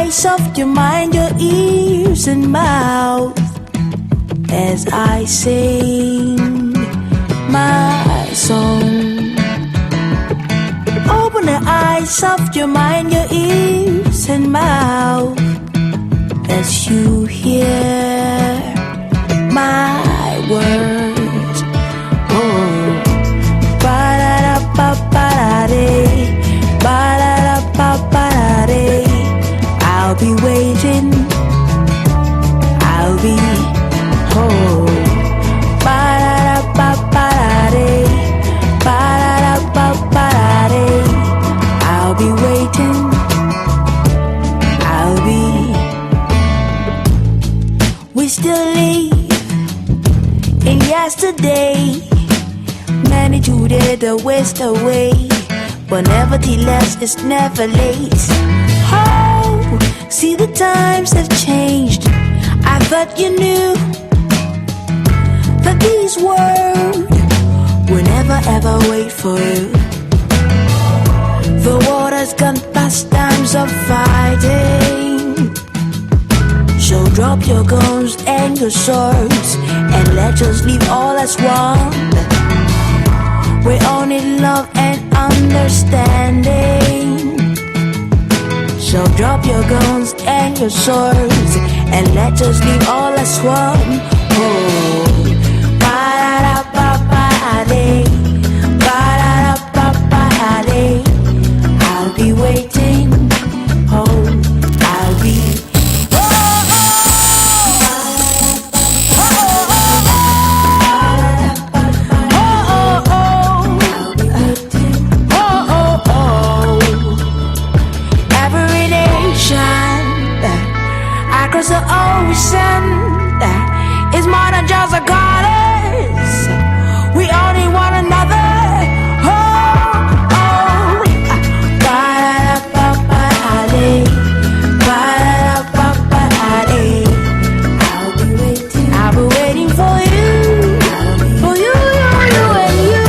eyes of your mind, your ears and mouth, as I sing my song. Open the eyes of your mind, your ears and mouth, as you hear my words. Oh, ba-da-da-ba-ba-da-dee, ba-da-da-ba-ba-da-dee. I'll be waiting, I'll be home. Ba-da-da-ba-ba-da-dee, ba-da-da-ba-ba-da-dee. I'll be waiting, I'll be. We still live in yesterday. Many today the waste away, but nevertheless it's never late. Oh, see the times have changed. I thought you knew that these words will never ever wait for you. The world has gone past times of fighting. So drop your guns and your swords and let us live all as one. We all need love and understanding. So drop your guns and your swords and let us live all as one. Oh, ba-da-da-ba-ba-da-dee, ba-da-da-ba-ba-da-dee. I'll be waiting. Oh, I'll be. Across the ocean, it's more than just a goddess. We all need one another. Oh, oh. Ba-da-da-ba-ba-da-dee, ba-da-da-ba-ba-da-dee. I'll be waiting for you, for you, you and you.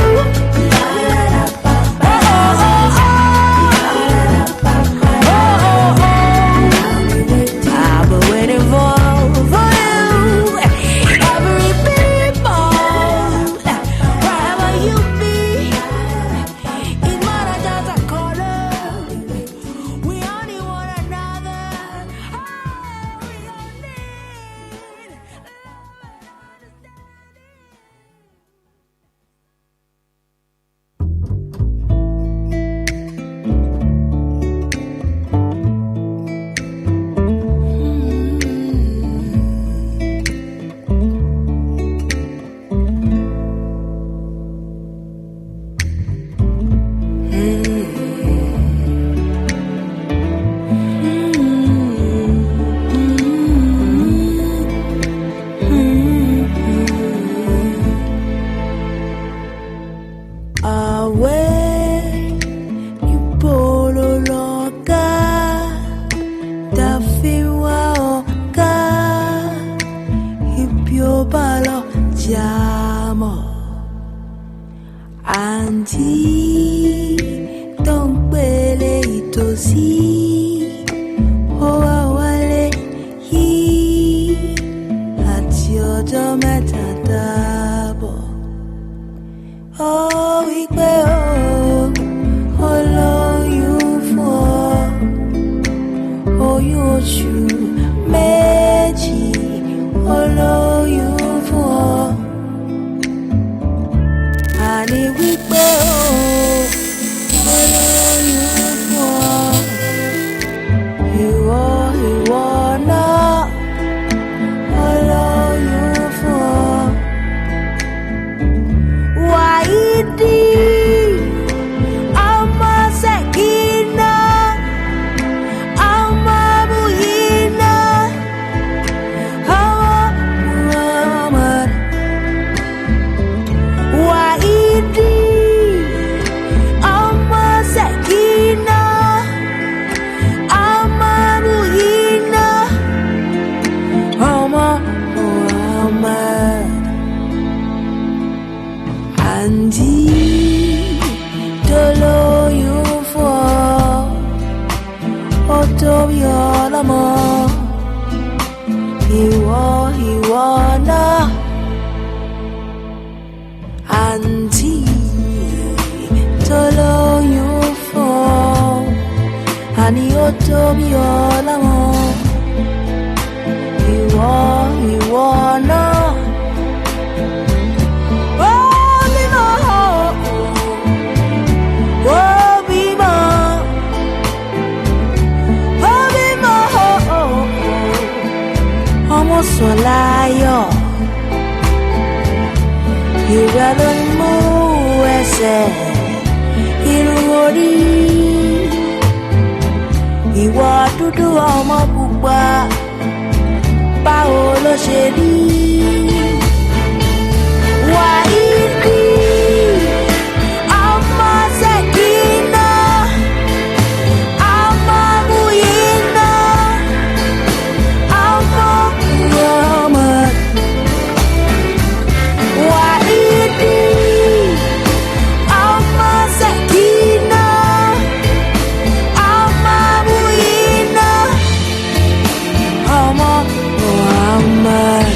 Solayo, Iralon mu ese, Irugori, Iwa dudu ọmọ pupa, báwo ló ṣe rí? Wà ìdí, ọmọ Ṣẹ̀kínà, ọmọ Muyinà, ọmọ Muhammad. Wà ìdí, ọmọ Ṣẹ̀kínà, ọmọ Muyinà, ọmọ Muhammad.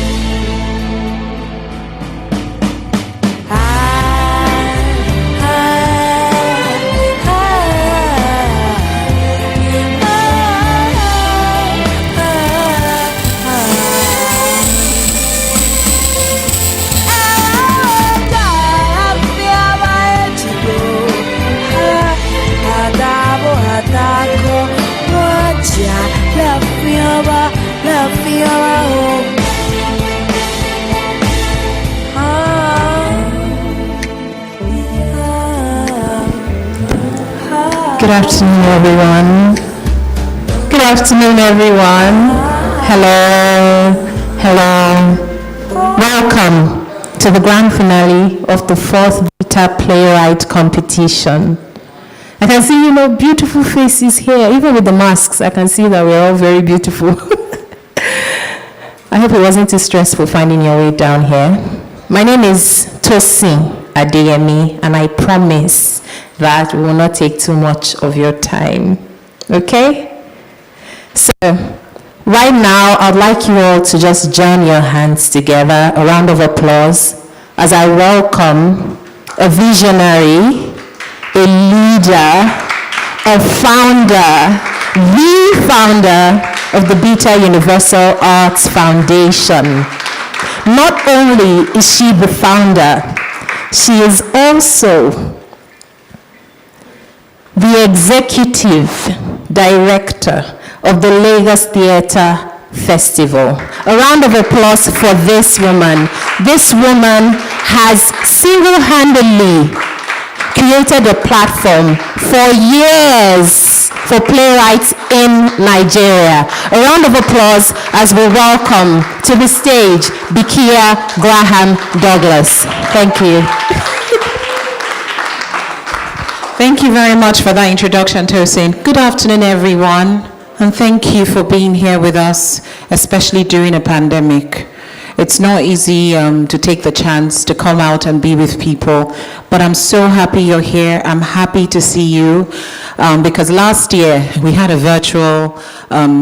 Good afternoon, everyone. Good afternoon, everyone. Hello. Hello. Welcome to the grand finale of the 4th Beeta Playwright competition. I can see, beautiful faces here. Even with the masks, I can see that we're all very beautiful. I hope it wasn't too stressful finding your way down here. My name is Tosin Adeyemi, and I promise that we will not take too much of your time. Okay? So, right now, I'd like you all to just join your hands together, a round of applause, as I welcome a visionary, a leader, a founder, the founder of the Beeta Universal Arts Foundation. Not only is she the founder, she is also the executive director of the Lagos Theatre Festival. A round of applause for this woman. This woman has single-handedly created a platform for years for playwrights in Nigeria. A round of applause as we welcome to the stage Bikia Graham Douglas. Thank you. Thank you very much for that introduction, Tosin. Good afternoon, everyone, and thank you for being here with us, especially during a pandemic. It's not easy to take the chance to come out and be with people, but I'm so happy you're here. I'm happy to see you because last year we had a virtual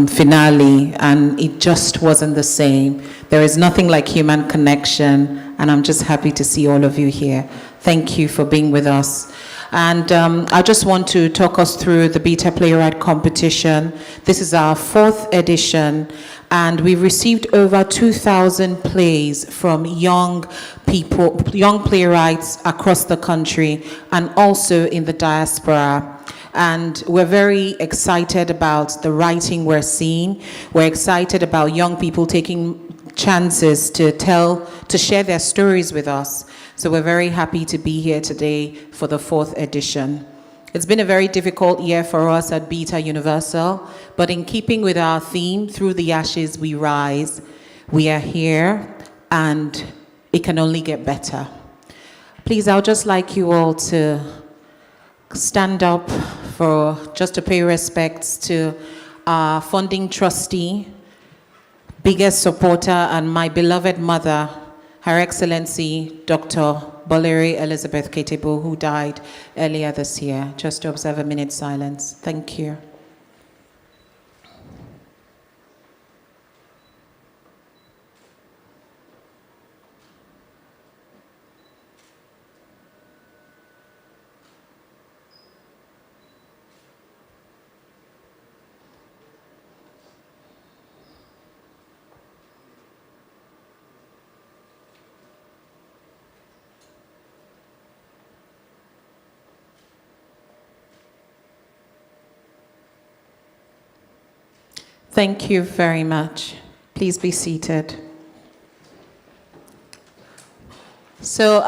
finale and it just wasn't the same. There is nothing like human connection, and I'm just happy to see all of you here. Thank you for being with us. And I just want to talk us through the Beeta Playwright competition. This is our 4th edition, and we've received over 2,000 plays from young people, young playwrights across the country and also in the diaspora. And we're very excited about the writing we're seeing. We're excited about young people taking chances to share their stories with us. So we're very happy to be here today for the 4th edition. It's been a very difficult year for us at Beeta Universal, but in keeping with our theme, Through the Ashes We Rise, we are here and it can only get better. Please, I would just like you all to stand up for just to pay respects to our funding trustee, biggest supporter, and my beloved mother, Her Excellency Dr. Boleri Elizabeth Ketebo, who died earlier this year. Just to observe a minute's silence. Thank you. Thank you very much. Please be seated. So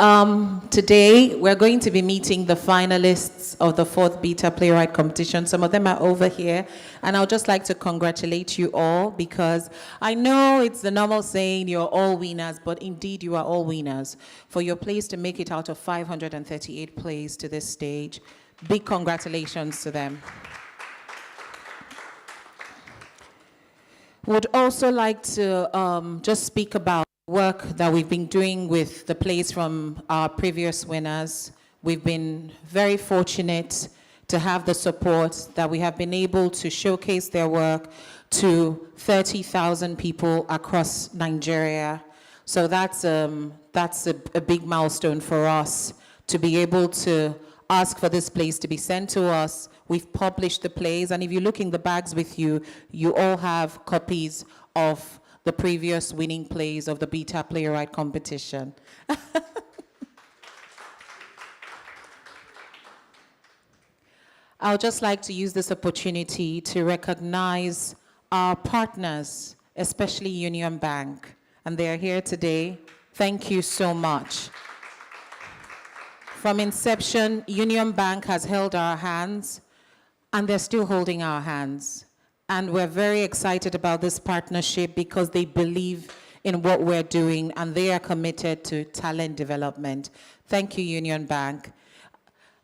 today we're going to be meeting the finalists of the 4th Beeta Playwright competition. Some of them are over here, and I would just like to congratulate you all, because I know it's the normal saying you're all winners, but indeed you are all winners. For your plays to make it out of 538 plays to this stage, big congratulations to them. Would also like to just speak about work that we've been doing with the plays from our previous winners. We've been very fortunate to have the support that we have been able to showcase their work to 30,000 people across Nigeria. So that's a big milestone for us to be able to ask for this plays to be sent to us. We've published the plays, and if you look in the bags with you, you all have copies of the previous winning plays of the Beeta Playwright competition. I would just like to use this opportunity to recognize our partners, especially Union Bank, and they are here today. Thank you so much. From inception, Union Bank has held our hands, and they're still holding our hands. And we're very excited about this partnership because they believe in what we're doing and they are committed to talent development. Thank you, Union Bank.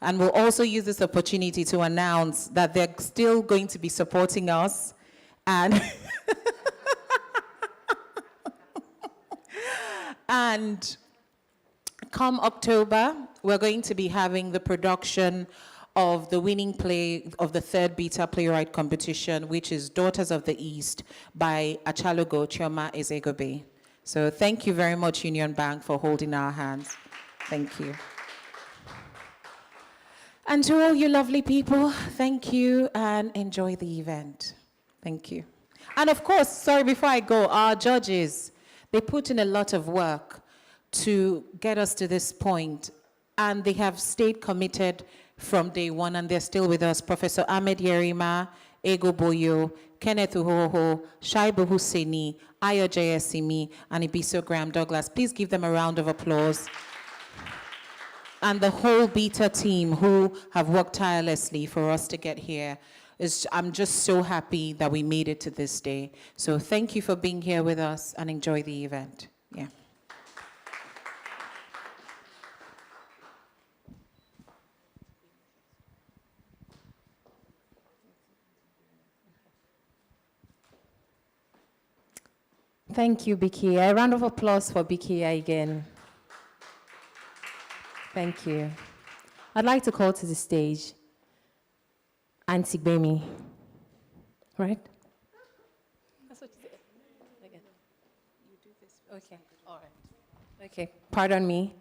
And we'll also use this opportunity to announce that they're still going to be supporting us. And, and come October, we're going to be having the production of the winning play of the 3rd Beeta Playwright competition, which is Daughters of the East by Achalogo Chioma Ezegobe. So thank you very much, Union Bank, for holding our hands. Thank you. And to all you lovely people, thank you and enjoy the event. Thank you. And of course, sorry, before I go, our judges, they put in a lot of work to get us to this point, and they have stayed committed from day one, and they're still with us. Professor Ahmed Yerima, Ego Boyo, Kenneth Uhoho, Shaibu Husseini, Ayo Jayasimi, and Ibiso Graham Douglas. Please give them a round of applause. And the whole Beeta team who have worked tirelessly for us to get here. I'm just so happy that we made it to this day. So thank you for being here with us, and enjoy the event. Yeah. Thank you, Bikia. A round of applause for Bikia again. Thank you. I'd like to call to the stage Auntie Bemi. Right? That's what you said. Okay. You do this. Okay. All right. Okay. Pardon me.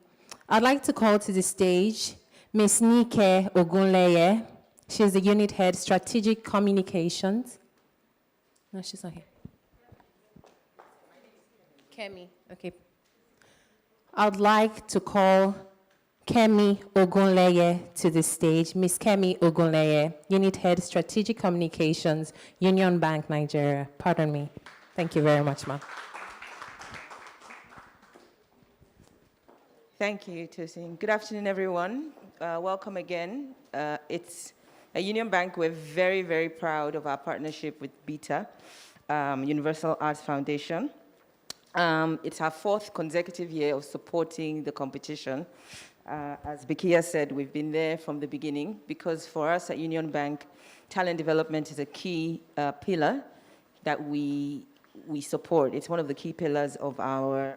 I'd like to call to the stage Miss Nike Ogunleye. She's the unit head, Strategic Communications. No, she's not here. Kemi. Okay. I'd like to call Kemi Ogunleye to the stage. Miss Kemi Ogunleye, Unit Head, Strategic Communications, Union Bank, Nigeria. Pardon me. Thank you very much, ma'am. Thank you, Tosin. Good afternoon, everyone. Welcome again. It's a Union Bank. We're very, very proud of our partnership with Beeta, Universal Arts Foundation. It's our 4th consecutive year of supporting the competition. As Bikia said, we've been there from the beginning because for us at Union Bank, talent development is a key pillar that we support. It's one of the key pillars of our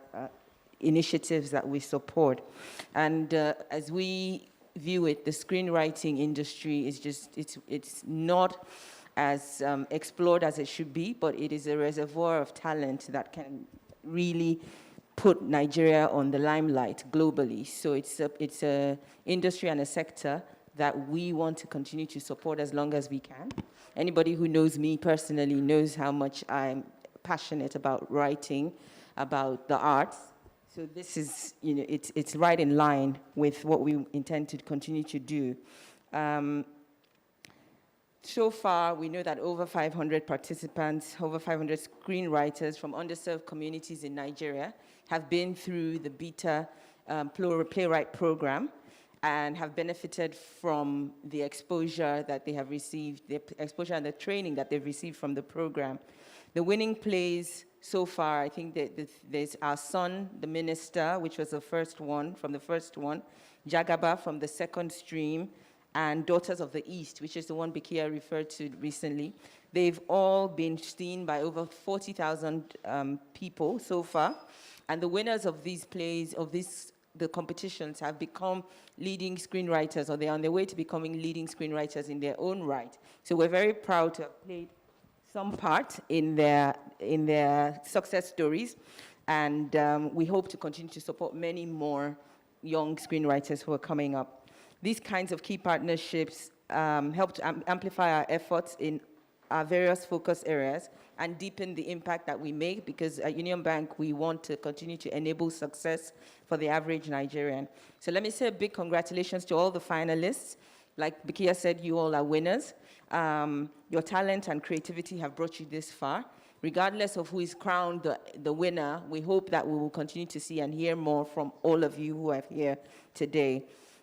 initiatives that we support. And as we view it, the screenwriting industry is it's not as explored as it should be, but it is a reservoir of talent that can really put Nigeria on the limelight globally. So it's a industry and a sector that we want to continue to support as long as we can. Anybody who knows me personally knows how much I'm passionate about writing, about the arts. So this is, it's right in line with what we intend to continue to do. So far, we know that over 500 participants, over 500 screenwriters from underserved communities in Nigeria have been through the Beeta Playwright program and have benefited from the exposure that they have received, the exposure and the training that they've received from the program. The winning plays so far, I think that there's Our Son, the Minister, which was the first one, Jagaba from the second stream, and Daughters of the East, which is the one Bikia referred to recently. They've all been seen by over 40,000 people so far. And the winners of these plays, the competitions, have become leading screenwriters, or they're on their way to becoming leading screenwriters in their own right. So we're very proud to have played some part in their success stories. And we hope to continue to support many more young screenwriters who are coming up. These kinds of key partnerships help to amplify our efforts in our various focus areas and deepen the impact that we make, because at Union Bank, we want to continue to enable success for the average Nigerian. So let me say a big congratulations to all the finalists. Like Bikia said, you all are winners. Your talent and creativity have brought you this far. Regardless of who is crowned the winner, we hope that we will continue to see and hear more from all of you who are here today.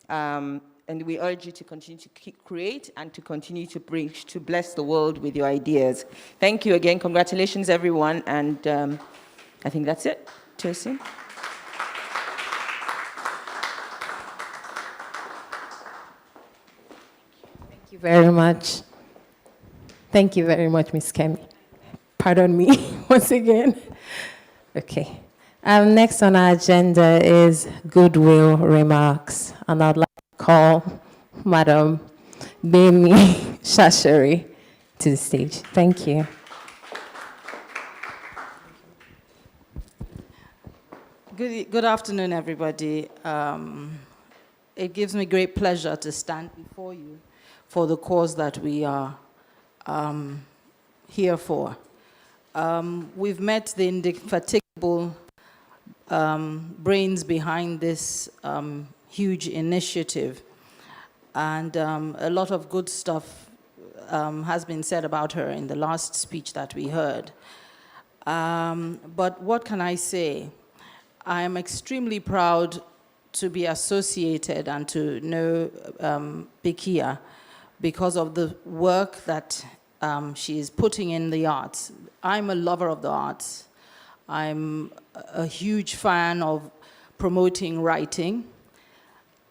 And we urge you to continue to create and to continue to bless the world with your ideas. Thank you again. Congratulations, everyone. And I think that's it. Tracy? Thank you very much. Thank you very much, Ms. Kemi. Pardon me once again. Okay. Next on our agenda is goodwill remarks, and I'd like to call Madam Bemi Shashari to the stage. Thank you. Good afternoon, everybody. It gives me great pleasure to stand before you for the cause that we are here for. We've met the indefatigable brains behind this huge initiative, and a lot of good stuff has been said about her in the last speech that we heard. But what can I say? I am extremely proud to be associated and to know Bikia because of the work that she is putting in the arts. I'm a lover of the arts. I'm a huge fan of promoting writing.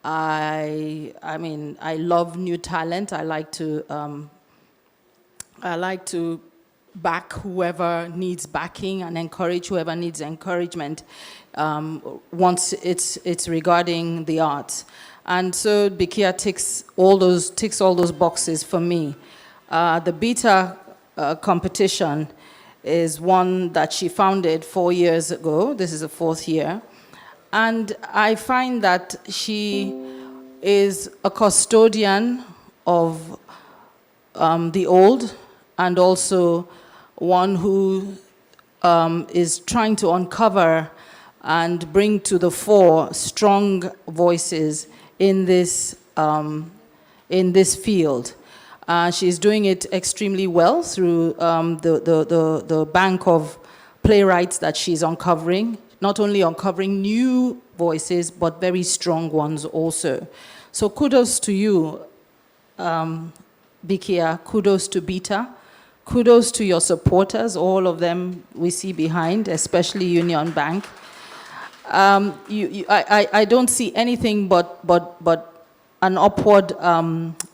I mean, I love new talent. I like to back whoever needs backing and encourage whoever needs encouragement once it's regarding the arts. And so Bikia ticks all those boxes for me. The Beeta competition is one that she founded 4 years ago. This is the 4th year. And I find that she is a custodian of the old, and also one who is trying to uncover and bring to the fore strong voices in this field. She's doing it extremely well through the bank of playwrights that she's uncovering, not only uncovering new voices, but very strong ones also. So kudos to you, Bikia, kudos to Beeta, kudos to your supporters, all of them we see behind, especially Union Bank. I don't see anything but an upward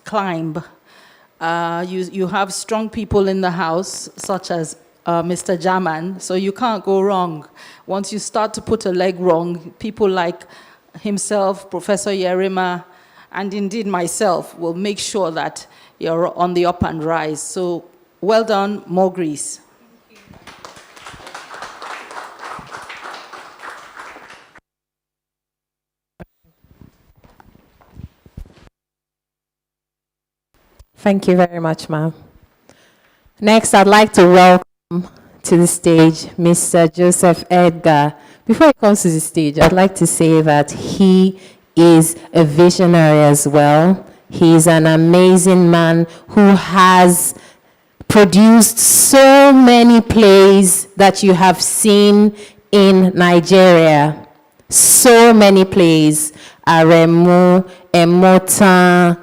climb. You have strong people in the house, such as Mr. Jaman, so you can't go wrong. Once you start to put a leg wrong, people like himself, Professor Yerima, and indeed myself will make sure that you're on the up and rise. So well done, more grease. Thank you very much, ma'am. Next, I'd like to welcome to the stage Mr. Joseph Edgar. Before he comes to the stage, I'd like to say that he is a visionary as well. He's an amazing man who has produced so many plays that you have seen in Nigeria. So many plays. Aremu, Emotan,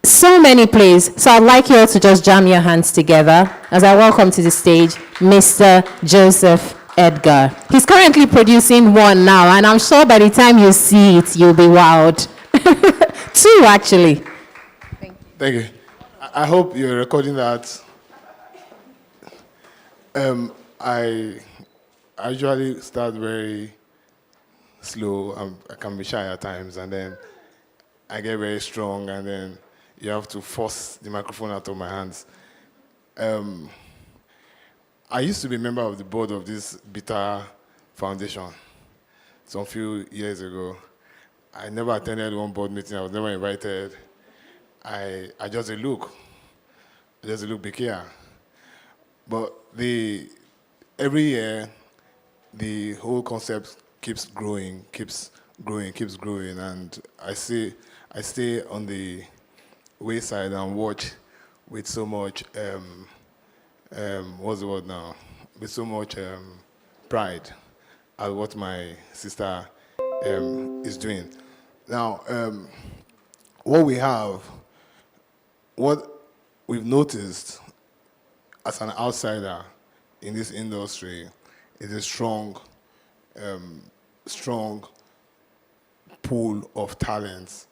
so many plays. So I'd like you all to just jam your hands together as I welcome to the stage Mr. Joseph Edgar. He's currently producing one now, and I'm sure by the time you see it, you'll be wowed. Two, actually. Thank you. I hope you're recording that. I usually start very slow. I can be shy at times, and then I get very strong, and then you have to force the microphone out of my hands. I used to be a member of the board of this Beeta Foundation some few years ago. I never attended one board meeting. I was never invited. I just look big here. But every year, the whole concept keeps growing, and I stay on the wayside and watch with so much what's the word now? With so much pride at what my sister is doing. Now, what we've noticed as an outsider in this industry is a strong pool of talents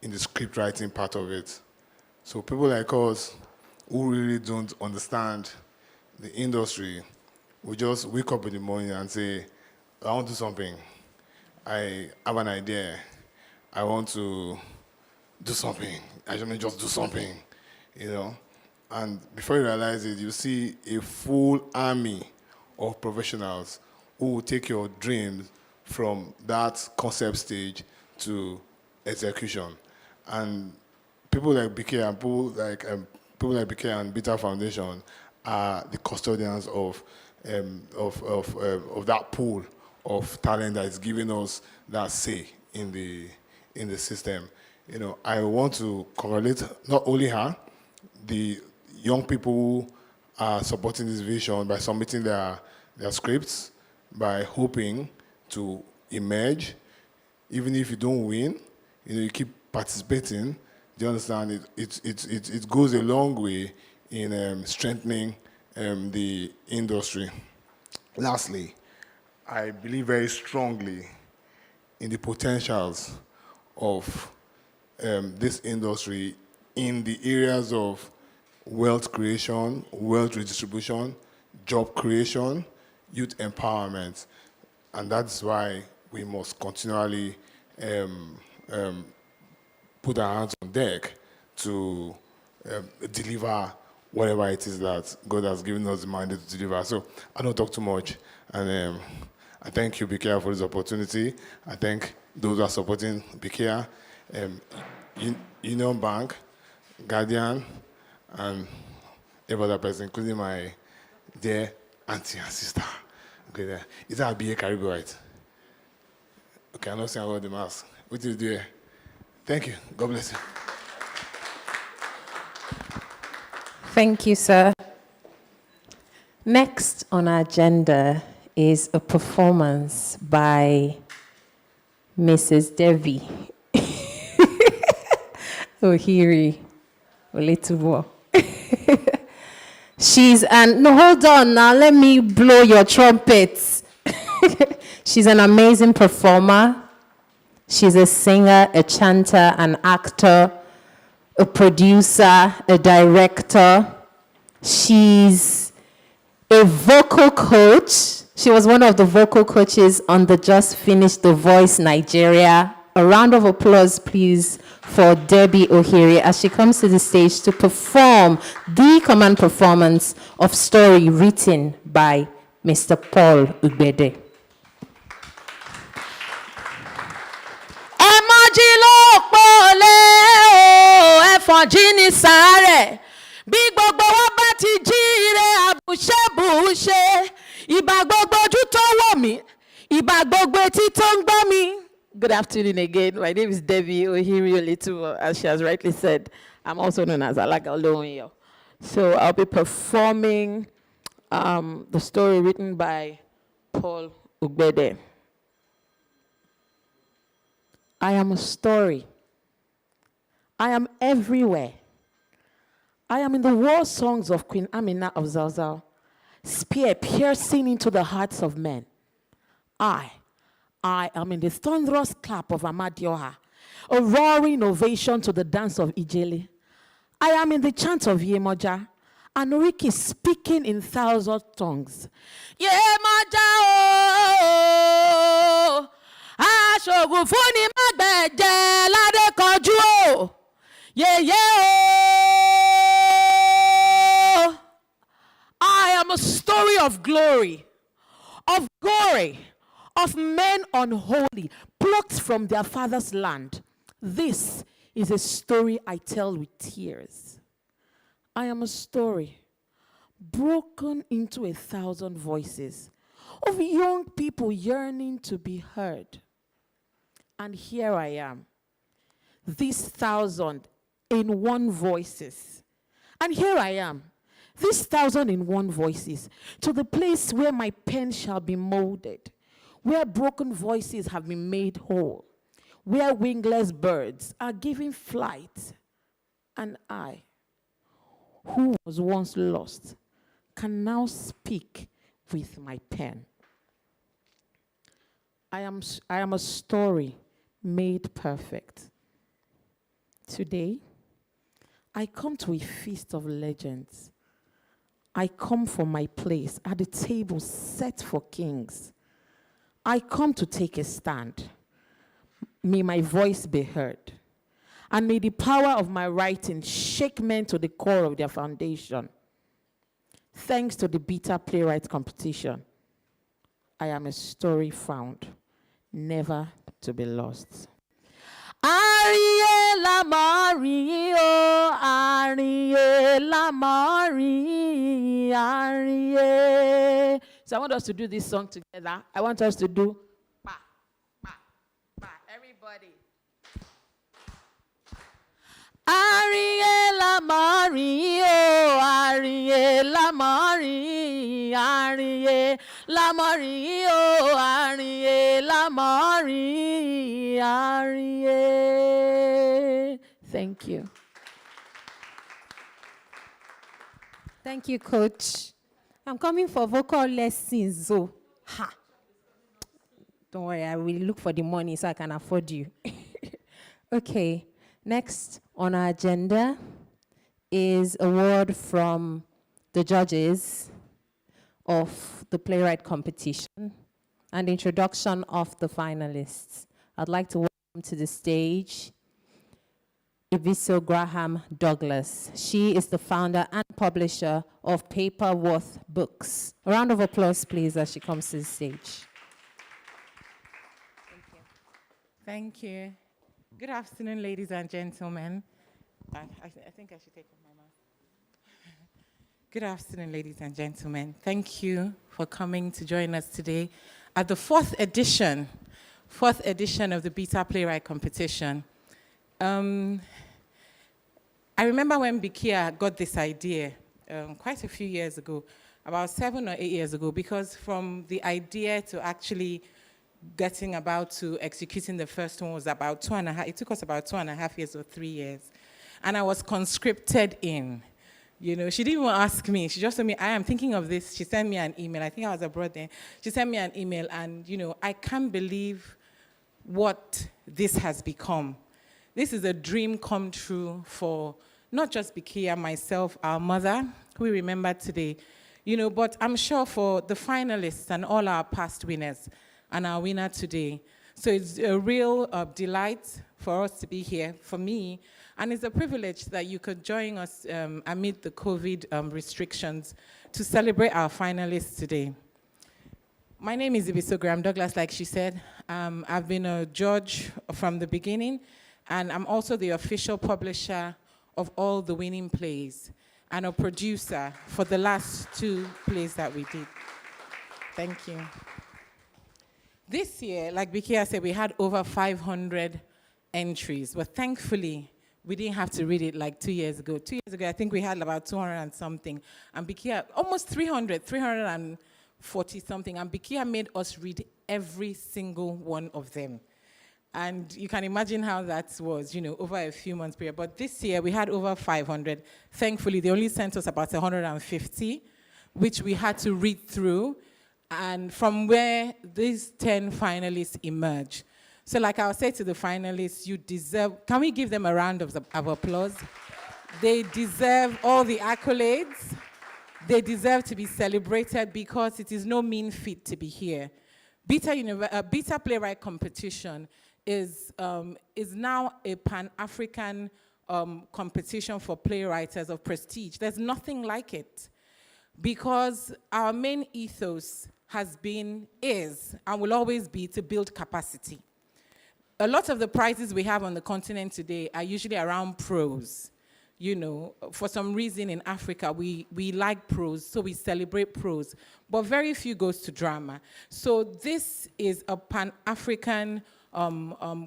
in the script writing part of it. So people like us who really don't understand the industry, we just wake up in the morning and say, I want to do something. I have an idea. I want to do something. I should just do something, you know? And before you realize it, you see a full army of professionals who will take your dreams from that concept stage to execution. And people like Beeta and Beeta Foundation are the custodians of that pool of talent that is giving us that say in the system. You know, I want to congratulate not only her, the young people who are supporting this vision by submitting their scripts, by hoping to emerge. Even if you don't win, you know, you keep participating. Do you understand? It goes a long way in strengthening the industry. Lastly, I believe very strongly in the potentials of this industry in the areas of wealth creation, wealth redistribution, job creation, youth empowerment. And that's why we must continually put our hands on deck to deliver whatever it is that God has given us the mandate to deliver. So I don't talk too much. And I thank you, Beeta, for this opportunity. I thank those who are supporting Beeta, Union Bank, Guardian, and every other person, including my dear auntie and sister. Okay, is that a BA Caribbean, right? Okay, I'm not saying about the mask. What did you do here? Thank you. God bless you. Thank you, sir. Next on our agenda is a performance by Mrs. Devi Ohiri Oletubo. No, hold on now, let me blow your trumpets. She's an amazing performer. She's a singer, a chanter, an actor, a producer, a director. She's a vocal coach. She was one of the vocal coaches on the just finished The Voice Nigeria. A round of applause, please, for Debbie Ohiri as she comes to the stage to perform the command performance of Story written by Mr. Paul Ugbede. Fọ̀jìnì sáré bí gbogbo wa bá ti jí ire àbùṣẹ́bùṣe ìbà gbogbo ojú tó wò mí ìbà gbogbo etí tó ń gbọ́ mi Good afternoon again. My name is Debbie Ohiri Olitumo, as she has rightly said. I'm also known as Alaga Olonyo. So I'll be performing the story written by Paul Ugbede. I am a story. I am everywhere. I am in the war songs of Queen Amina of Zauzau, spear piercing into the hearts of men. I am in the thunderous clap of Amadioha, a roaring ovation to the dance of Ijele. I am in the chant of Yemoja, and Oriki speaking in thousand tongues. Yemoja o, aṣògùn fúnni mágbẹ̀jẹ̀ ládé kọjú o, yeye o. I am a story of glory, of glory, of men unholy, plucked from their father's land. This is a story I tell with tears. I am a story broken into 1,000 voices of young people yearning to be heard. And here I am, these 1,000 in one voices. And here I am, these 1,000 in one voices, to the place where my pen shall be molded, where broken voices have been made whole, where wingless birds are given flight. And I, who was once lost, can now speak with my pen. I am a story made perfect. Today, I come to a feast of legends. I come for my place at the table set for kings. I come to take a stand. May my voice be heard. And may the power of my writing shake men to the core of their foundation. Thanks to the Beeta Playwright competition, I am a story found, never to be lost. Ariye la mari o, ariye la mari, ariye. So I want us to do this song together. I want us to do ba, ba, ba. Everybody. Ariye la mari o, ariye la mari, ariye la mari o, ariye la mari, ariye. Thank you. Thank you, Coach. I'm coming for vocal lessons, so don't worry, I will look for the money so I can afford you. Okay, next on our agenda is a word from the judges of the Playwright competition and introduction of the finalists. I'd like to welcome to the stage Ibiso Graham Douglas. She is the founder and publisher of Paperworth Books. A round of applause, please, as she comes to the stage. Thank you. Good afternoon, ladies and gentlemen. I think I should take off my mask. Good afternoon, ladies and gentlemen. Thank you for coming to join us today at the fourth edition of the Beeta Playwright competition. I remember when Bikia got this idea quite a few years ago, about 7 or 8 years ago, because from the idea to actually getting about to executing the first one was about 2.5, it took us about 2.5 years or 3 years. And I was conscripted in. You know, she didn't even ask me. She just told me, I am thinking of this. She sent me an email. I think I was abroad then. She sent me an email, and, you know, I can't believe what this has become. This is a dream come true for not just Bikia, myself, our mother, who we remember today, you know, but I'm sure for the finalists and all our past winners and our winner today. So it's a real delight for us to be here, for me, and it's a privilege that you could join us amid the COVID restrictions to celebrate our finalists today. My name is Ibiso Graham Douglas, like she said. I've been a judge from the beginning, and I'm also the official publisher of all the winning plays and a producer for the last 2 plays that we did. Thank you. This year, like Bikia said, we had over 500 entries, but thankfully, we didn't have to read it like 2 years ago. 2 years ago, I think we had about 200 and something, and Bikia, almost 340 something, and Bikia made us read every single one of them. And you can imagine how that was, over a few months period. But this year, we had over 500. Thankfully, they only sent us about 150, which we had to read through, and from where these 10 finalists emerge. So like I'll say to the finalists, you deserve, can we give them a round of applause? They deserve all the accolades. They deserve to be celebrated because it is no mean feat to be here. Beeta Playwright competition is now a Pan-African competition for playwriters of prestige. There's nothing like it, because our main ethos has been, is, and will always be to build capacity. A lot of the prizes we have on the continent today are usually around prose. For some reason in Africa, we like prose, so we celebrate prose, but very few goes to drama. So this is a Pan-African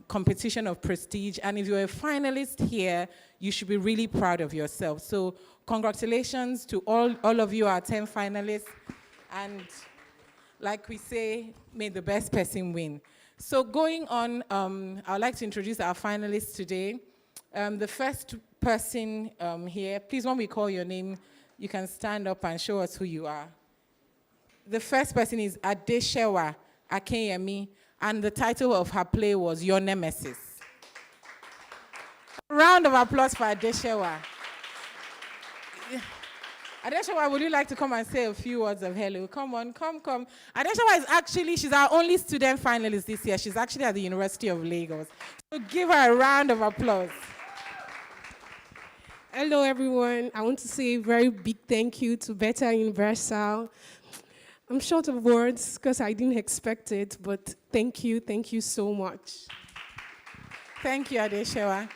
competition of prestige, and if you're a finalist here, you should be really proud of yourself. So congratulations to all of you, our 10 finalists, and like we say, may the best person win. So going on, I'd like to introduce our finalists today. The first person here, please, when we call your name, you can stand up and show us who you are. The first person is Adeshewa Akinyemi, and the title of her play was Your Nemesis. Round of applause for Adeshewa. Adeshewa, would you like to come and say a few words of hello? Come on, come. Adeshewa is actually, she's our only student finalist this year. She's actually at the University of Lagos. So give her a round of applause. Hello, everyone. I want to say a very big thank you to Beeta Universal. I'm short of words because I didn't expect it, but thank you so much. Thank you, Adeshewa.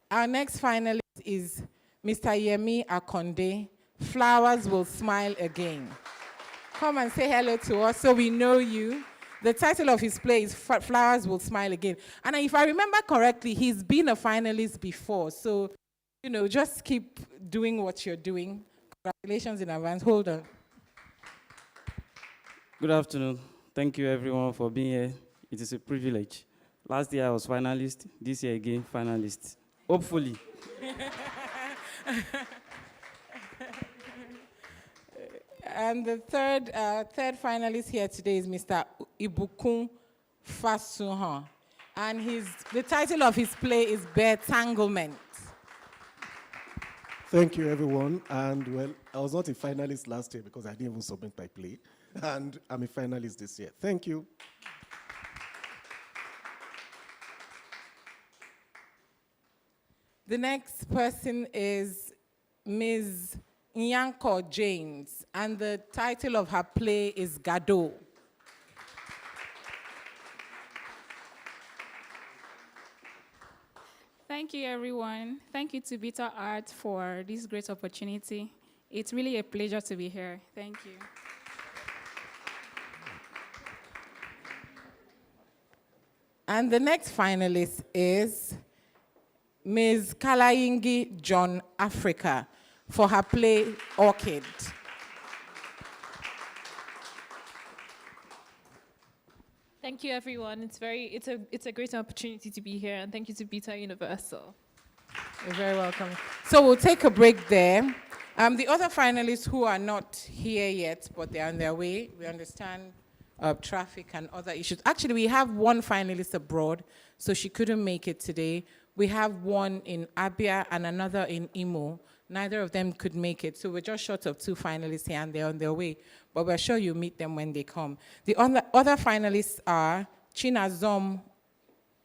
Our next finalist is Mr. Yemi Akonde. Flowers Will Smile Again. Come and say hello to us so we know you. The title of his play is Flowers Will Smile Again. And if I remember correctly, he's been a finalist before. So, just keep doing what you're doing. Congratulations in advance. Hold on. Good afternoon. Thank you, everyone, for being here. It is a privilege. Last year, I was finalist. This year, again, finalist. Hopefully. And the third finalist here today is Mr. Ibukun Fasuhan. And the title of his play is Betanglement. Thank you, everyone. And, well, I was not a finalist last year because I didn't even submit my play. And I'm a finalist this year. Thank you. The next person is Ms. Nyanko James, and the title of her play is Gado. Thank you, everyone. Thank you to Beeta Art for this great opportunity. It's really a pleasure to be here. Thank you. And the next finalist is Ms. Kalayingi John Africa for her play Orchid. Thank you, everyone. It's a great opportunity to be here, and thank you to Beeta Universal. You're very welcome. So we'll take a break there. The other finalists who are not here yet, but they're on their way, we understand traffic and other issues. Actually, we have one finalist abroad, so she couldn't make it today. We have one in Abia and another in Imo. Neither of them could make it, so we're just short of 2 finalists here, and they're on their way. But we're sure you'll meet them when they come. The other finalists are Chinazom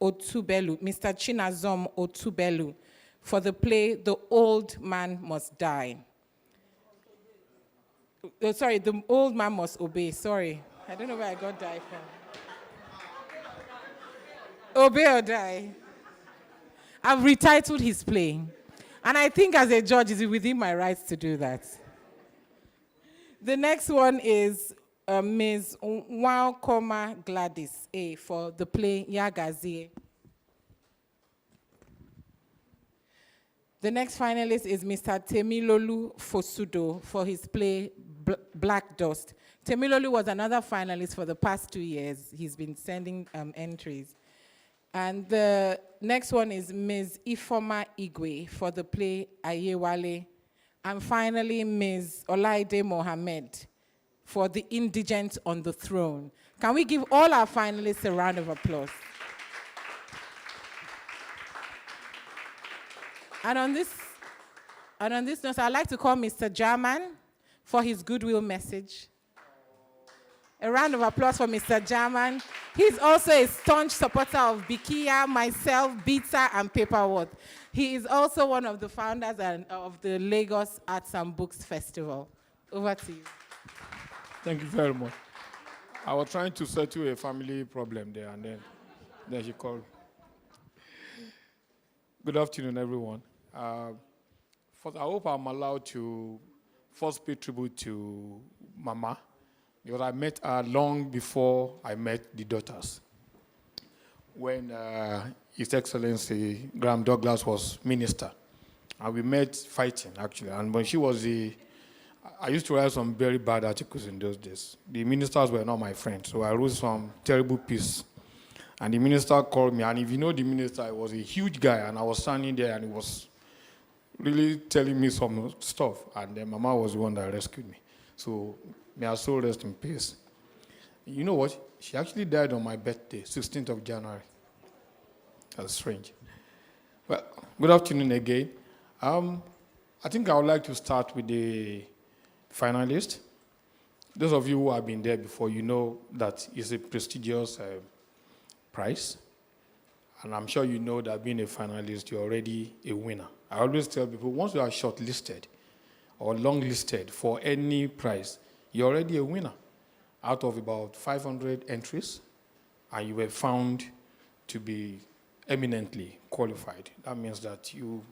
Otubelu, Mr. Chinazom Otubelu, for the play The Old Man Must Die. Oh, sorry, The Old Man Must Obey. Sorry. I don't know where I got die from. Obey or die. I've retitled his play. And I think as a judge, it's within my rights to do that. The next one is Ms. Wankoma Gladys A for the play Yagazie. The next finalist is Mr. Temilolu Fosudo for his play Black Dust. Temilolu was another finalist for the past 2 years. He's been sending entries. And the next one is Ms. Ifoma Igwe for the play Ayewale. And finally, Ms. Olaide Mohammed for the Indigent on the Throne. Can we give all our finalists a round of applause? And on this note, I'd like to call Mr. Jarman for his goodwill message. A round of applause for Mr. Jarman. He's also a staunch supporter of Bikia, myself, Beeta, and Paperwork. He is also one of the founders of the Lagos Arts and Books Festival. Over to you. Thank you very much. I was trying to settle a family problem there, and then she called. Good afternoon, everyone. First, I hope I'm allowed to first pay tribute to Mama, because I met her long before I met the daughters. When His Excellency Graham Douglas was minister, and we met fighting, actually. And when she was I used to write some very bad articles in those days. The ministers were not my friends, so I wrote some terrible piece. And the minister called me, and if you know the minister, he was a huge guy, and I was standing there, and he was really telling me some stuff, and then Mama was the one that rescued me. So may her soul rest in peace. You know what? She actually died on my birthday, 16th of January. That's strange. Well, good afternoon again. I think I would like to start with the finalists. Those of you who have been there before, you know that it's a prestigious prize. And I'm sure you know that being a finalist, you're already a winner. I always tell people, once you are shortlisted or longlisted for any prize, you're already a winner. Out of about 500 entries, and you were found to be eminently qualified. That means that you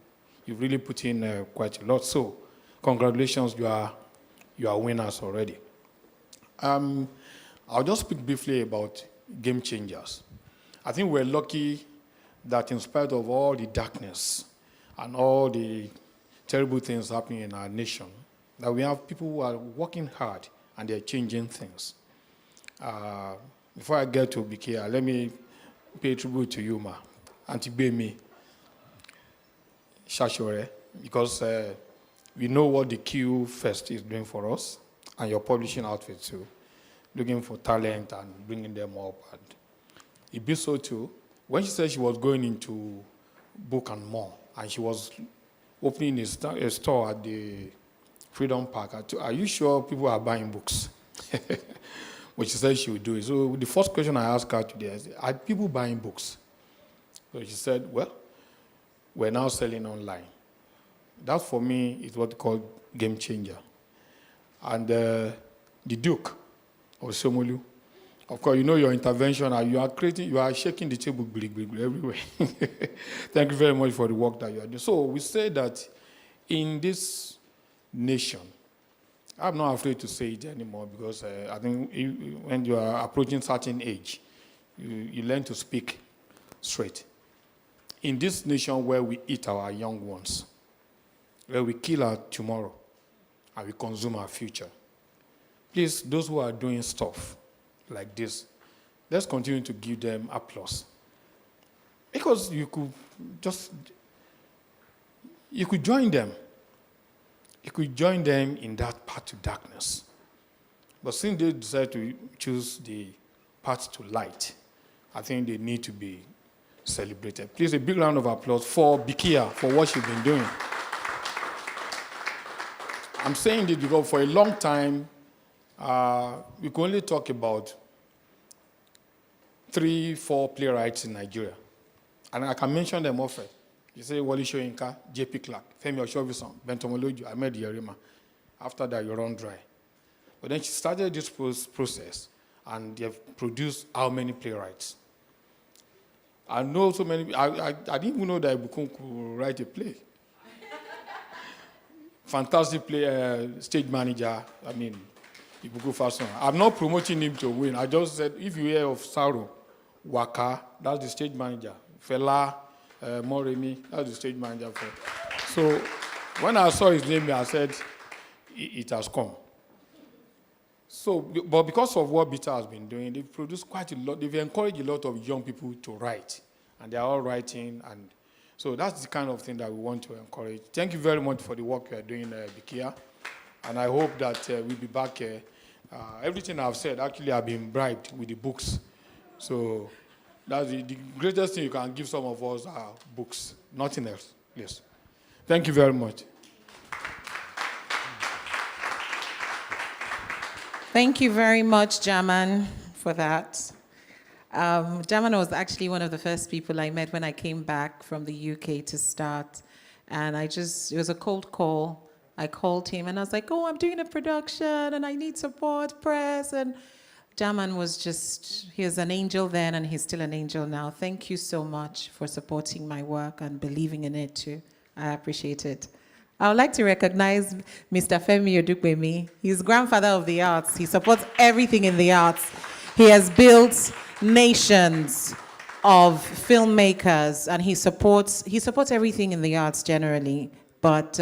really put in quite a lot. So, congratulations, you are winners already. I'll just speak briefly about game changers. I think we're lucky that in spite of all the darkness and all the terrible things happening in our nation, that we have people who are working hard and they're changing things. Before I get to Bikia, let me pay tribute to you, Ma, Auntie Bemi Shashore, because we know what the Q Fest is doing for us, and your publishing outfit too, looking for talent and bringing them up. And it be so too. When she said she was going into book and more, and she was opening a store at the Freedom Park, are you sure people are buying books? But she said she would do it. So the first question I asked her today is, are people buying books? So she said, well, we're now selling online. That for me is what we call game changer. And the Duke of Somolu, of course, you know your intervention, you are shaking the table everywhere. Thank you very much for the work that you are doing. So we say that in this nation, I'm not afraid to say it anymore, because I think when you are approaching a certain age, you learn to speak straight. In this nation where we eat our young ones, where we kill our tomorrow, and we consume our future, please, those who are doing stuff like this, let's continue to give them applause. Because you could join them. You could join them in that path to darkness. But since they decide to choose the path to light, I think they need to be celebrated. Please, a big round of applause for Bikia, for what she's been doing. I'm saying this because for a long time, we could only talk about 3-4 playwrights in Nigeria. And I can mention them often. You say Wally Shoyinka, J.P. Clark, Femi Oshovison, Bentomoloju, Ahmed Yerima. After that, you run dry. But then she started this process, and they have produced how many playwrights? I know so many. I didn't even know that Ibukun could write a play. Fantastic play, stage manager. I mean, Ibuku Fason. I'm not promoting him to win. I just said, if you hear of Saro, Waka, that's the stage manager. Fela, Moremi, that's the stage manager. So when I saw his name, I said, it has come. So, but because of what Beeta has been doing, they've produced quite a lot. They've encouraged a lot of young people to write, and they're all writing, and so that's the kind of thing that we want to encourage. Thank you very much for the work you are doing, Bikia, and I hope that we'll be back. Everything I've said, actually, I've been bribed with the books. So that's the greatest thing you can give some of us are books, nothing else. Yes. Thank you very much. Thank you very much, Jaman, for that. Jaman was actually one of the first people I met when I came back from the UK to start. And it was a cold call. I called him and I was like, oh, I'm doing a production and I need support, press. And Jaman he was an angel then and he's still an angel now. Thank you so much for supporting my work and believing in it too. I appreciate it. I would like to recognize Mr. Femi Odukwemi. He's grandfather of the arts. He supports everything in the arts. He has built nations of filmmakers, and he supports everything in the arts generally. But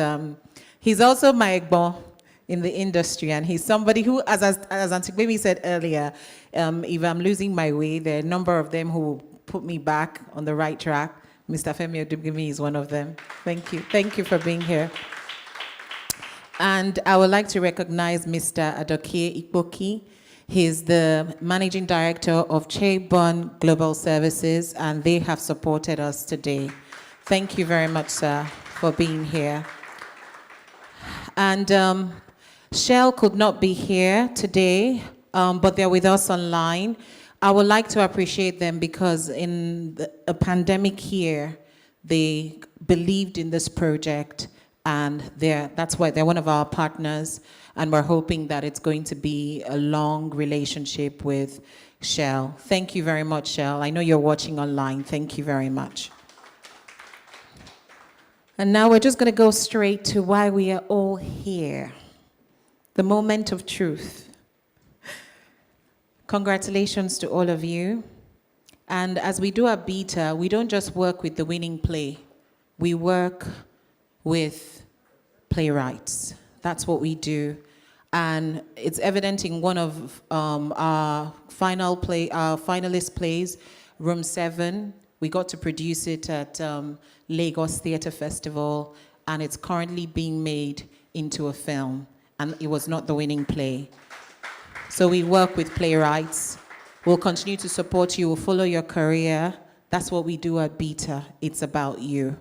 he's also my egbo in the industry, and he's somebody who, as Auntie Baby said earlier, if I'm losing my way, there are a number of them who will put me back on the right track. Mr. Femi Odukwemi is one of them. Thank you. Thank you for being here. And I would like to recognize Mr. Adokie Ikpoki. He's the managing director of Chebon Global Services, and they have supported us today. Thank you very much, sir, for being here. And Shell could not be here today, but they're with us online. I would like to appreciate them because in a pandemic year, they believed in this project, and that's why they're one of our partners, and we're hoping that it's going to be a long relationship with Shell. Thank you very much, Shell. I know you're watching online. Thank you very much. And now we're just going to go straight to why we are all here. The moment of truth. Congratulations to all of you. And as we do at Beeta, we don't just work with the winning play. We work with playwrights. That's what we do. And it's evident in one of our finalist plays, Room 7. We got to produce it at Lagos Theatre Festival, and it's currently being made into a film. And it was not the winning play. So we work with playwrights. We'll continue to support you. We'll follow your career. That's what we do at Beeta. It's about you.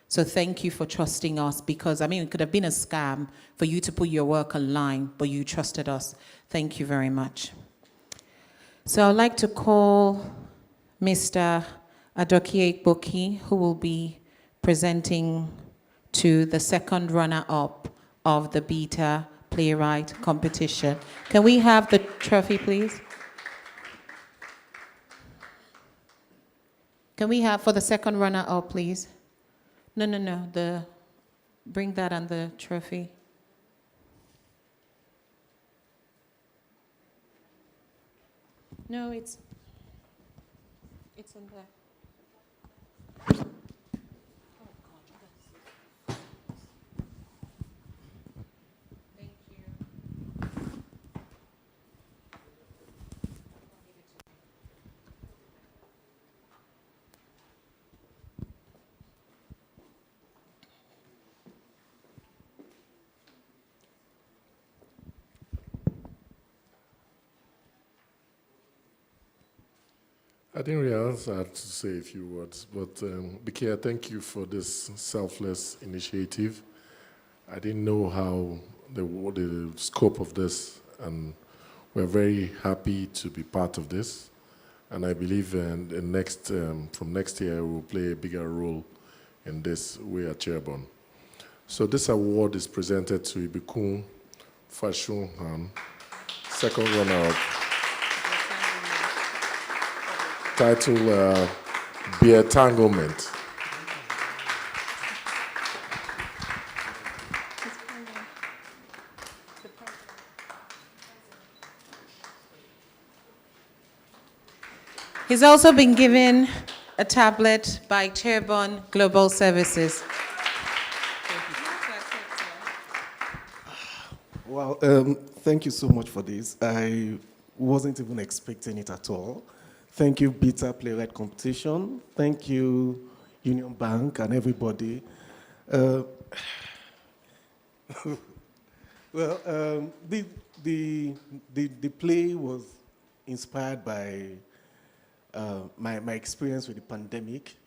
So thank you for trusting us because, it could have been a scam for you to put your work online, but you trusted us. Thank you very much. So I'd like to call Mr. Adokie Ikpoki, who will be presenting to the second runner-up of the Beeta Playwright competition. Can we have the trophy, please? Can we have for the second runner-up, please? No. Bring that and the trophy. No, it's in there. I didn't realize I had to say a few words, but Bikia, thank you for this selfless initiative. I didn't know how the scope of this, and we're very happy to be part of this. And I believe from next year, we'll play a bigger role in this way at Chebon. So this award is presented to Ibikun Fashun, second runner-up. Title, Be Entanglement. He's also been given a tablet by Chairborne Global Services. Well, thank you so much for this. I wasn't even expecting it at all. Thank you, Beeta Playwright Competition. Thank you, Union Bank and everybody. Well, the play was inspired by my experience with the pandemic,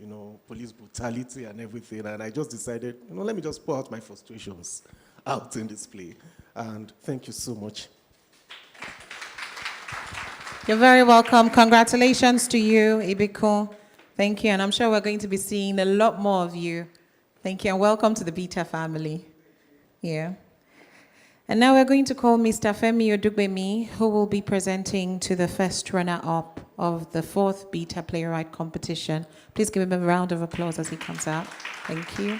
police brutality and everything, and I just decided, let me just pour out my frustrations out in this play. And thank you so much. You're very welcome. Congratulations to you, Ibiko. Thank you, and I'm sure we're going to be seeing a lot more of you. Thank you, and welcome to the Beeta family. Yeah. And now we're going to call Mr. Femi Odugbemi, who will be presenting to the first runner-up of the 4th Beeta Playwright competition. Please give him a round of applause as he comes out. Thank you.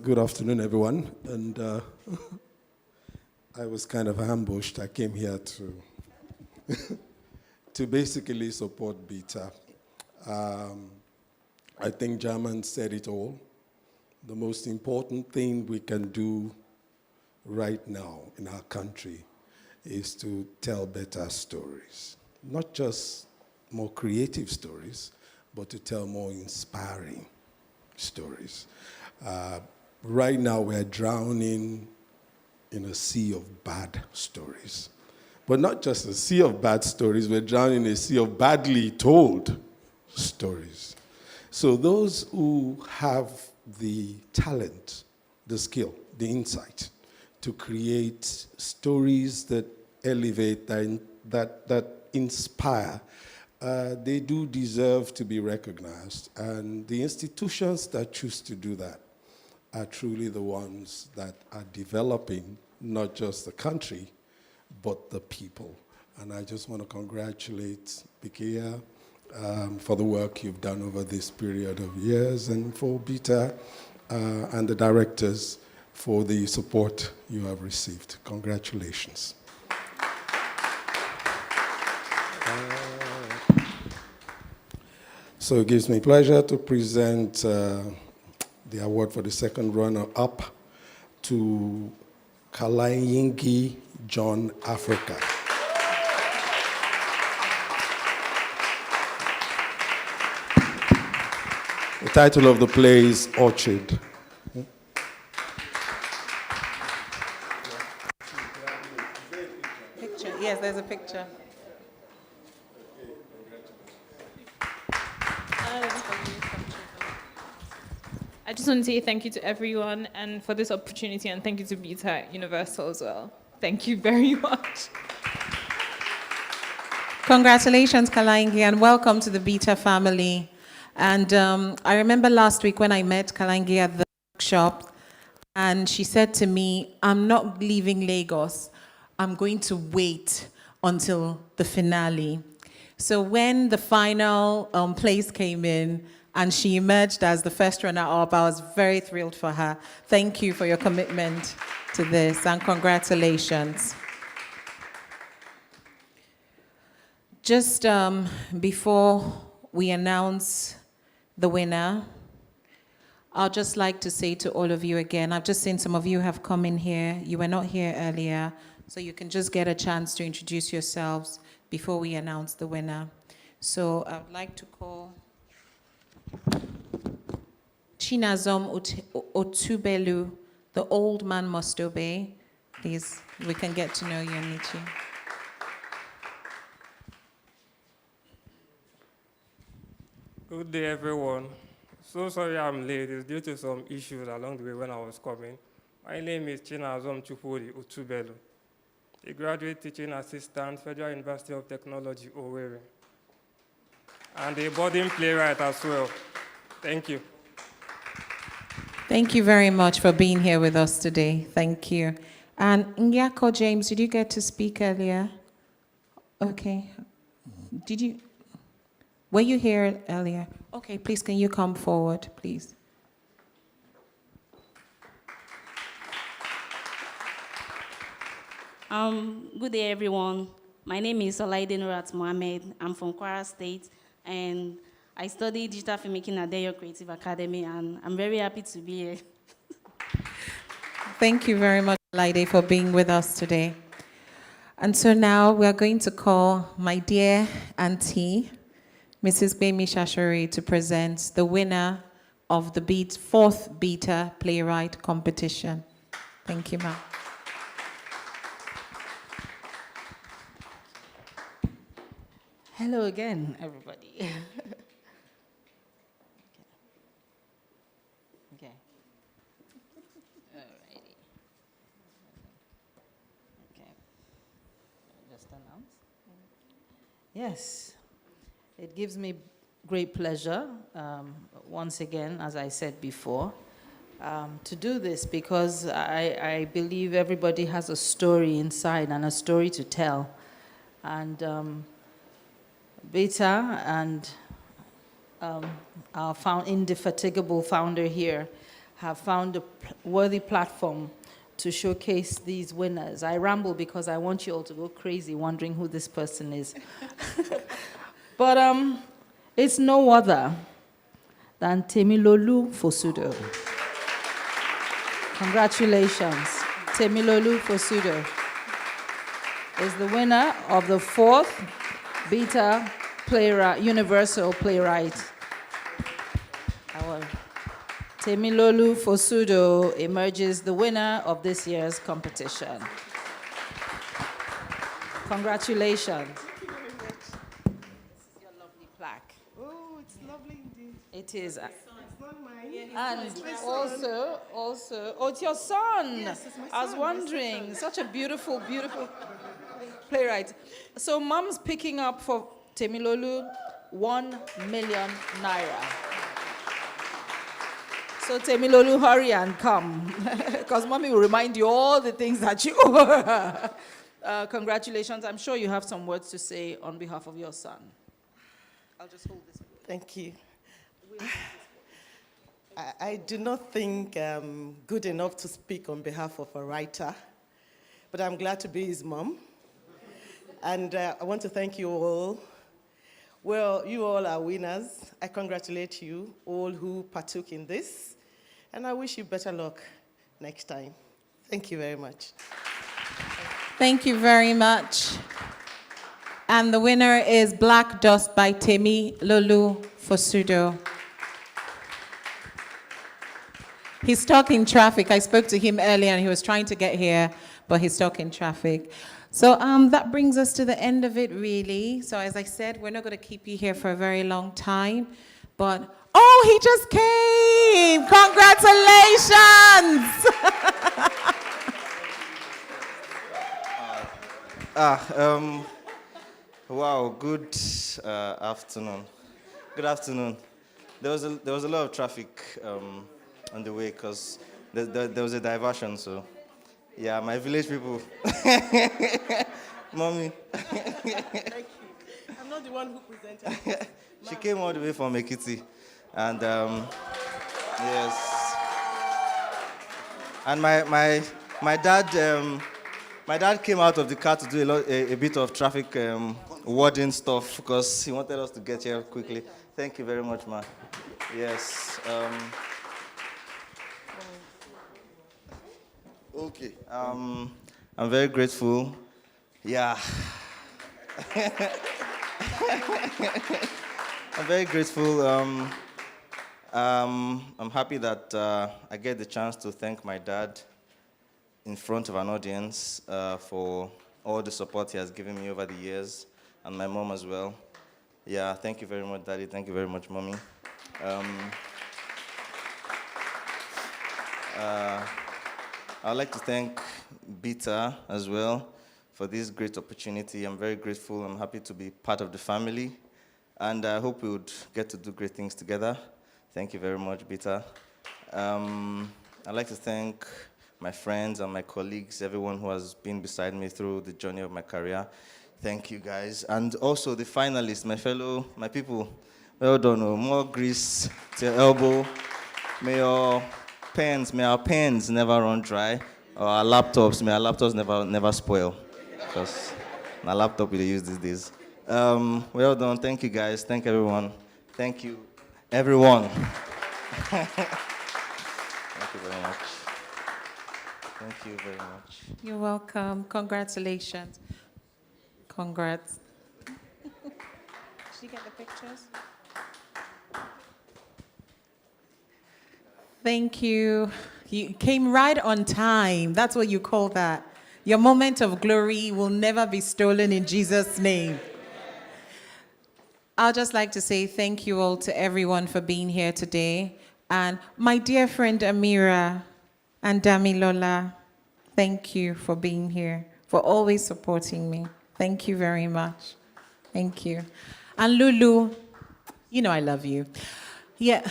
Good afternoon, everyone. And I was kind of ambushed. I came here to to basically support Beeta. I think German said it all. The most important thing we can do right now in our country is to tell better stories. Not just more creative stories, but to tell more inspiring stories. Right now, we're drowning in a sea of bad stories. But not just a sea of bad stories, we're drowning in a sea of badly told stories. So those who have the talent, the skill, the insight to create stories that elevate, that inspire, they do deserve to be recognized. And the institutions that choose to do that are truly the ones that are developing not just the country, but the people. And I just want to congratulate Beeta for the work you've done over this period of years, and for Beeta and the directors for the support you have received. Congratulations. So it gives me pleasure to present the award for the second runner-up to Kalayingi John Africa. The title of the play is Orchard. Picture. Yes, there's a picture. I just want to say thank you to everyone and for this opportunity, and thank you to Beeta Universal as well. Thank you very much. Congratulations, Kalangi, and welcome to the Beeta family. And I remember last week when I met Kalangi at the workshop, and she said to me, I'm not leaving Lagos. I'm going to wait until the finale. So when the final place came in, and she emerged as the first runner-up, I was very thrilled for her. Thank you for your commitment to this, and congratulations. Just before we announce the winner, I'd just like to say to all of you again, I've just seen some of you have come in here. You were not here earlier, so you can just get a chance to introduce yourselves before we announce the winner. So I'd like to call Chinazom Otubelu, The Old Man Must Obey. Please, we can get to know you and meet you. Good day, everyone. So sorry I'm late. It's due to some issues along the way when I was coming. My name is Chinazom Otubelu, a graduate teaching assistant, Federal University of Technology, Owerri, and a budding playwright as well. Thank you. Thank you very much for being here with us today. Thank you. And Nyako James, did you get to speak earlier? Okay. Were you here earlier? Okay, please, can you come forward, please? Good day, everyone. My name is Olaide Nurat Mohammed. I'm from Kwara State, and I study digital filmmaking at Deyo Creative Academy, and I'm very happy to be here. Thank you very much, Olaide, for being with us today. And so now we are going to call my dear auntie, Mrs. Bemi Shashori, to present the winner of the fourth Beeta Playwright competition. Thank you, ma'am. Hello again, everybody. Okay. Alrighty. Okay. Just announce. Yes, it gives me great pleasure, once again, as I said before, to do this because I believe everybody has a story inside and a story to tell. And Beeta and our indefatigable founder here have found a worthy platform to showcase these winners. I ramble because I want you all to go crazy wondering who this person is. But it's no other than Temilolu Fosudo. Congratulations. Temilolu Fosudo is the winner of the fourth Beeta Playwright, Universal Playwright Award. Temilolu Fosudo emerges the winner of this year's competition. Congratulations. Thank you very much. This is your lovely plaque. Oh, it's lovely indeed. It is. It's not mine. And It's my son. also, oh, it's your son. Yes, it's my I was son, wondering, such a beautiful, beautiful playwright. So mom's picking up for Temilolu 1 million naira. So Temilolu, hurry and come, because mommy will remind you all the things that you congratulations. I'm sure you have some words to say on behalf of your son. I'll just hold this. Thank you. I do not think I'm good enough to speak on behalf of a writer, but I'm glad to be his mom. And I want to thank you all. Well, you all are winners. I congratulate you all who partook in this, and I wish you better luck next time. Thank you very much. Thank you very much. And the winner is Black Dust by Temilolu Fosudo. He's stuck in traffic. I spoke to him earlier and he was trying to get here, but he's stuck in traffic. So that brings us to the end of it, really. So as I said, we're not going to keep you here for a very long time. But, oh, he just came! Congratulations! Wow, good afternoon. Good afternoon. There was a lot of traffic on the way because there was a diversion, so yeah, my village people. Mommy. Thank you. I'm not the one who presented. She came all the way from Ekiti, and yes. And my dad came out of the car to do a bit of traffic warding stuff because he wanted us to get here quickly. Thank you very much, ma. Yes. Okay. I'm very grateful. Yeah. I'm very grateful. I'm happy that I get the chance to thank my dad in front of an audience for all the support he has given me over the years, and my mom as well. Yeah, thank you very much, Daddy. Thank you very much, Mommy. I'd like to thank Beeta as well for this great opportunity. I'm very grateful. I'm happy to be part of the family, and I hope we would get to do great things together. Thank you very much, Beeta. I'd like to thank my friends and my colleagues, everyone who has been beside me through the journey of my career. Thank you, guys. And also the finalists, my people, well done. More grease to your elbow. May our pens never run dry. Or our laptops. May our laptops never spoil. Because my laptop we dey use these days. Well done. Thank you, guys. Thank everyone. Thank you, everyone. Thank you very much. Thank you very much. You're welcome. Congratulations. Congrats. Did you get the pictures? Thank you. You came right on time. That's what you call that. Your moment of glory will never be stolen in Jesus' name. I'd just like to say thank you all to everyone for being here today. And my dear friend Amira and Damilola, thank you for being here, for always supporting me. Thank you very much. Thank you. And Lulu, you know I love you. Yeah.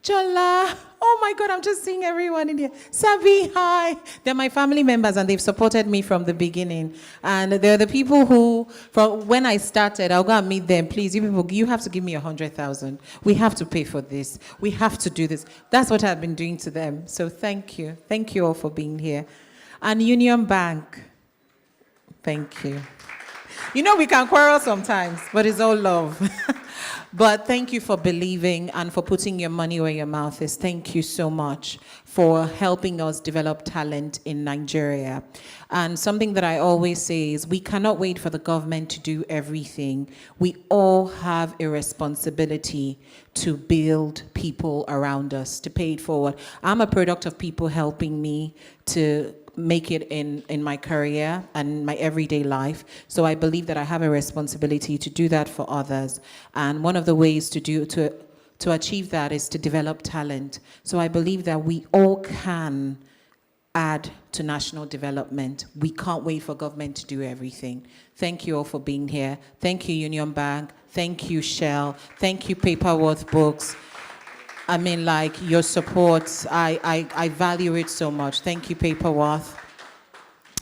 Jola, oh my God, I'm just seeing everyone in here. Sabi, hi. They're my family members and they've supported me from the beginning. And they're the people who, from when I started, I'll go and meet them. Please, you people, you have to give me 100,000. We have to pay for this. We have to do this. That's what I've been doing to them. So thank you. Thank you all for being here. And Union Bank, thank you. You know, we can quarrel sometimes, but it's all love. But thank you for believing and for putting your money where your mouth is. Thank you so much for helping us develop talent in Nigeria. And something that I always say is we cannot wait for the government to do everything. We all have a responsibility to build people around us, to pay it forward. I'm a product of people helping me to make it in my career and my everyday life. So I believe that I have a responsibility to do that for others. And one of the ways to achieve that is to develop talent. So I believe that we all can add to national development. We can't wait for government to do everything. Thank you all for being here. Thank you, Union Bank. Thank you, Shell. Thank you, Paperworth Books. I mean, like, your support, I value it so much. Thank you, Paperworth.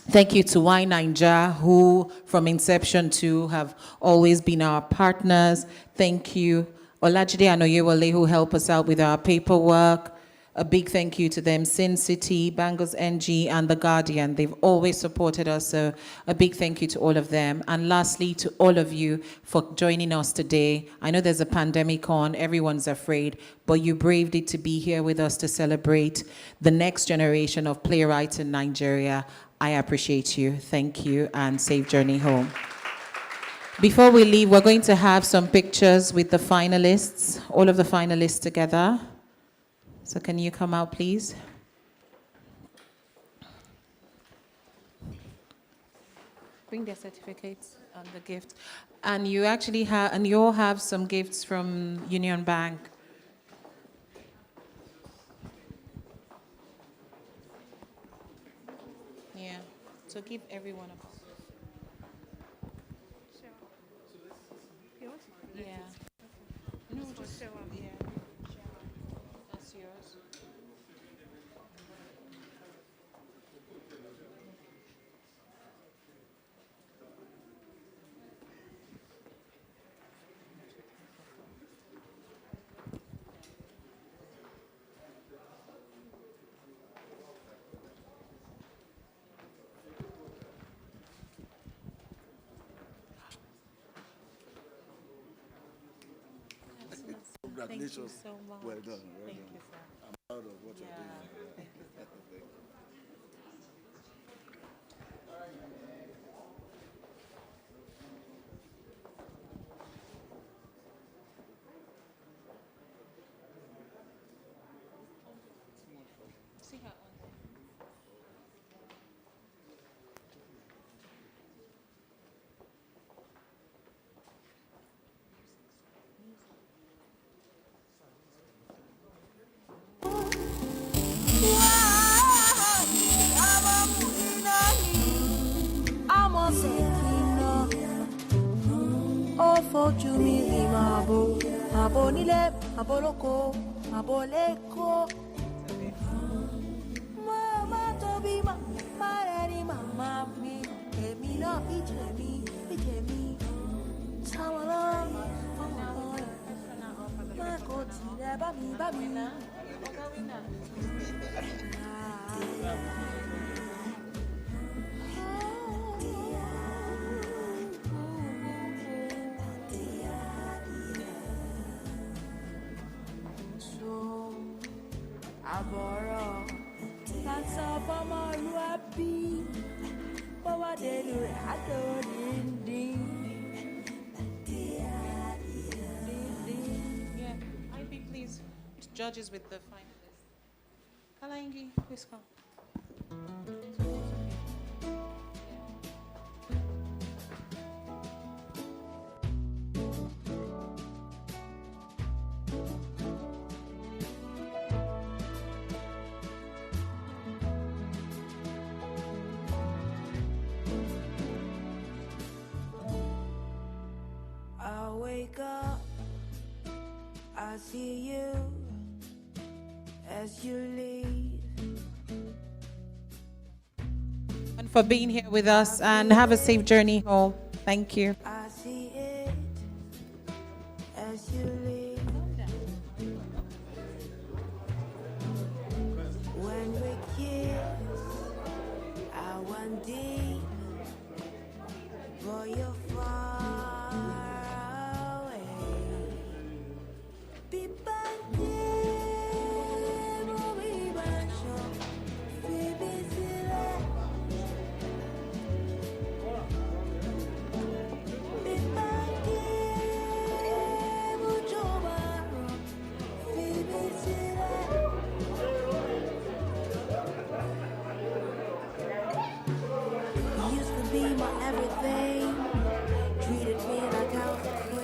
Thank you to Y Ninja, who from inception to have always been our partners. Thank you. Olajide and Oyewole, who help us out with our paperwork. A big thank you to them. Sin City, Bangles NG, and The Guardian. They've always supported us, so a big thank you to all of them. And lastly, to all of you for joining us today. I know there's a pandemic on, everyone's afraid, but you braved it to be here with us to celebrate the next generation of playwrights in Nigeria. I appreciate you. Thank you, and safe journey home. Before we leave, we're going to have some pictures with the finalists, all of the finalists together. So can you come out, please? Bring their certificates and the gift. And you actually have, and you all have some gifts from Union Bank. Yeah, so give everyone a yeah. No, just yeah. That's yours. Congratulations. Thank you so much. Well done. Thank you, sir. I'm proud of what you're doing. Thank you, sir. See her on there. Fojú mi rí màbo nílé, màbo lóko, màbo lẹ́kọ̀ọ́. Má tóbi má rẹ́rìn màmá mi, èmi náà bí tèmi. Sáwọn lọ́wọ́, ọmọ ọ̀rẹ́, má kò tilẹ̀ bá mi. tomorrow. That's all for my happy. But what they do, I don't Yeah, IB, please. Judges with the finalists. Kalangi, please come. I wake up, I see you as you leave. And for being here with us, and have a safe journey home. Thank you. I see it as you leave. When we kiss, I want deep, but you're far away. Used to be my everything, treated me like I was a queen.